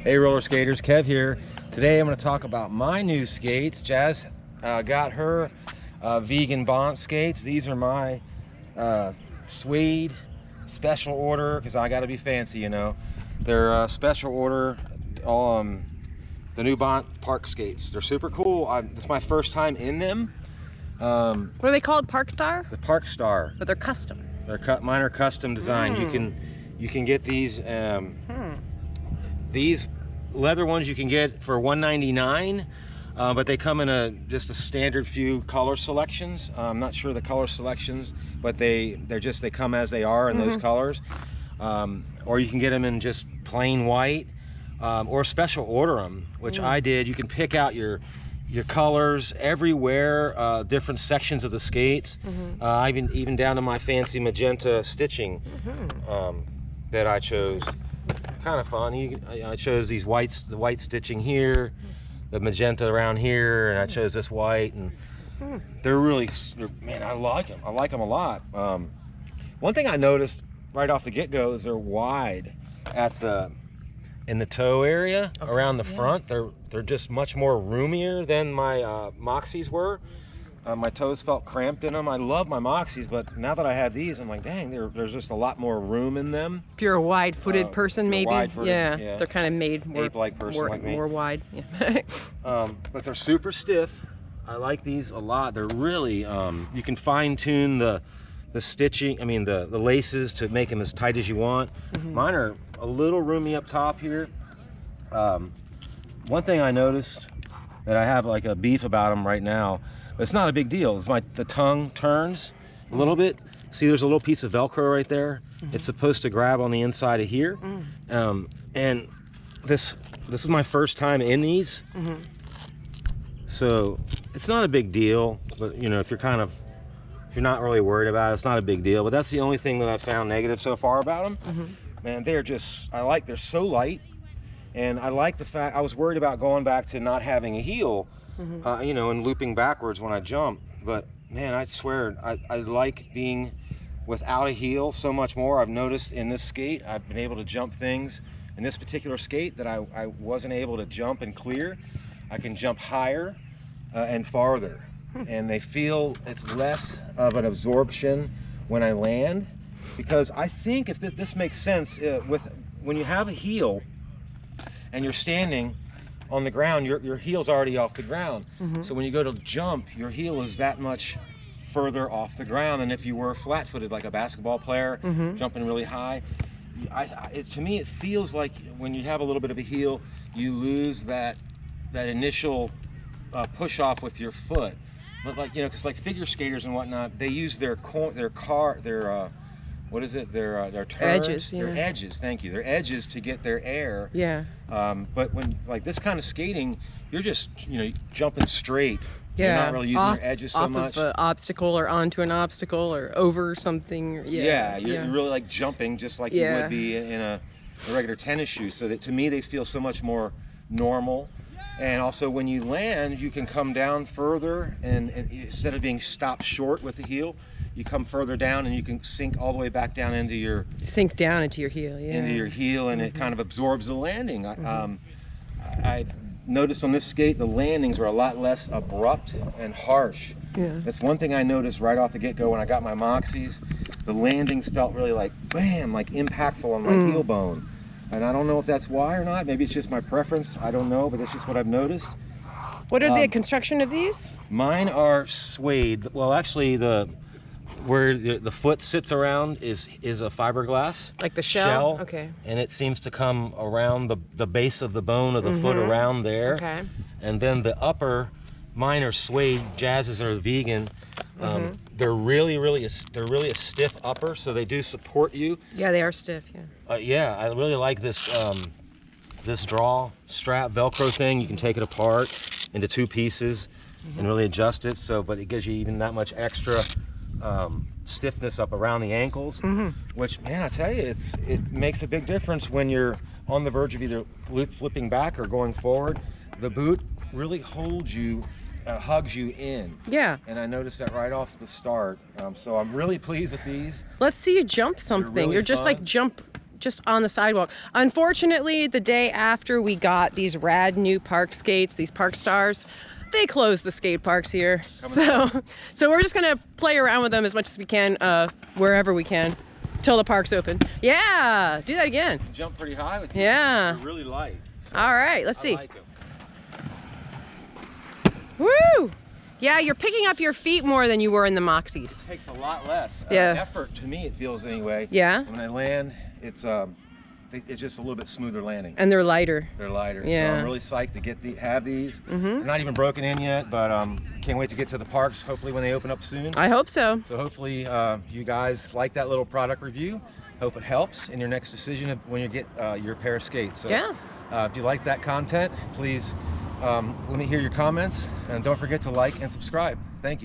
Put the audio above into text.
Hey roller skaters, Kev here. Today I'm going to talk about my new skates. Jazz got her vegan Bont skates. These are my suede special order, because I got to be fancy, you know. They're special order, the new Bont Park skates. They're super cool. This is my first time in them. What are they called? Parkstar? The Parkstar. But they're custom. Mine are custom designed. You can get these these leather ones you can get for $1.99, but they come in just a standard few color selections. I'm not sure the color selections, but they come as they are in those colors. Or you can get them in just plain white, or special order them, which I did. You can pick out your colors everywhere, different sections of the skates, even down to my fancy magenta stitching that I chose. Kind of fun. I chose these the white stitching here, the magenta around here, and I chose this white, and man, I like them. I like them a lot. One thing I noticed right off the get-go is they're wide in the toe area around the front. They're just much more roomier than my Moxies were. My toes felt cramped in them. I love my Moxies, but now that I have these, I'm like, dang, there's just a lot more room in them. If you're a wide-footed person, maybe. Wide-footed, yeah. They're kind of made more ape-like person like me. More wide. Yeah. But they're super stiff. I like these a lot. They're really, you can fine-tune the stitching, the laces to make them as tight as you want. Mine are a little roomy up top here. One thing I noticed that I have like a beef about them right now, but it's not a big deal. It's the tongue turns a little bit. See, there's a little piece of Velcro right there. It's supposed to grab on the inside of here. And this is my first time in these. So it's not a big deal, but you know, if you're not really worried about it, it's not a big deal. But that's the only thing that I found negative so far about them. Man, they're so light. And I like the fact, I was worried about going back to not having a heel, you know, and looping backwards when I jump. But man, I swear, I like being without a heel so much more. I've noticed in this skate, I've been able to jump things in this particular skate that I wasn't able to jump and clear. I can jump higher and farther. And they feel it's less of an absorption when I land. Because I think if this makes sense, when you have a heel, and you're standing on the ground, your heel's already off the ground. So when you go to jump, your heel is that much further off the ground than if you were flat-footed, like a basketball player, jumping really high. To me, it feels like when you have a little bit of a heel, you lose that initial push-off with your foot. But like, you know, because like figure skaters and whatnot, they use their what is it? Their turns, edges, their edges. Thank you. Their edges to get their air. Yeah. But when like this kind of skating, you're just jumping straight. Yeah. You're not really using your edges so much. Off of an obstacle or onto an obstacle or over something. Yeah. You're really like jumping just like you would be in a regular tennis shoe. So that to me they feel so much more normal. And also when you land, you can come down further, and instead of being stopped short with the heel, you come further down and you can sink all the way back down into your... Sink down into your heel, yeah. Into your heel, and it kind of absorbs the landing. I noticed on this skate, the landings were a lot less abrupt and harsh. Yeah. That's one thing I noticed right off the get-go when I got my Moxies. The landings felt really like, bam, like impactful on my heel bone. And I don't know if that's why or not. Maybe it's just my preference. I don't know, but that's just what I've noticed. What are the construction of these? Mine are suede. Well, actually, where the foot sits around is a fiberglass. Like the shell? Okay. And it seems to come around the base of the bone of the foot around there. Okay. And then the upper, mine are suede. Jazz's are vegan. They're really a stiff upper, so they do support you. Yeah, they are stiff. Yeah. Yeah, I really like this this draw strap Velcro thing. You can take it apart into two pieces and really adjust it. But it gives you even that much extra stiffness up around the ankles. Which, man, I tell you, it makes a big difference when you're on the verge of either flipping back or going forward. The boot really holds you. Hugs you in. Yeah. And I noticed that right off the start. So I'm really pleased with these. Let's see you jump something. Really You're just fun. like jump just on the sidewalk. Unfortunately, the day after we got these rad new park skates, these Parkstars, they closed the skate parks here. So we're just gonna play around with them as much as we can, wherever we can, till the park's open. Yeah, do that again. You jump pretty high with these. Yeah. They're really light. So All right, let's see. I like 'em. Woo! Yeah, you're picking up your feet more than you were in the Moxies. It takes a lot less Yeah. effort, to me it feels anyway. Yeah. When I land, it's just a little bit smoother landing. And they're lighter. They're lighter. Yeah. So I'm really psyched to have these. They're not even broken in yet, but can't wait to get to the parks, hopefully when they open up soon. I hope so. So hopefully you guys like that little product review. Hope it helps in your next decision of when you get your pair of skates. So, Yeah. if you like that content, please let me hear your comments, and don't forget to like and subscribe. Thank you.